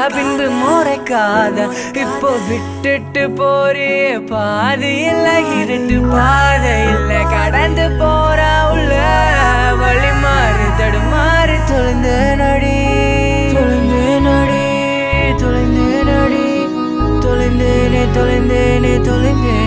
பின்பு முறைக்காத இப்போ விட்டுட்டு போறிய பாதி இல்ல இருட்டு பாதை இல்ல கடந்து போற உள்ள வழி மாறு தடுமாறு தொலைந்த நடி தொலைந்தே நடி தொலைந்தே நடி தொலைந்தேனே தொலைந்தேனே தொலைந்தே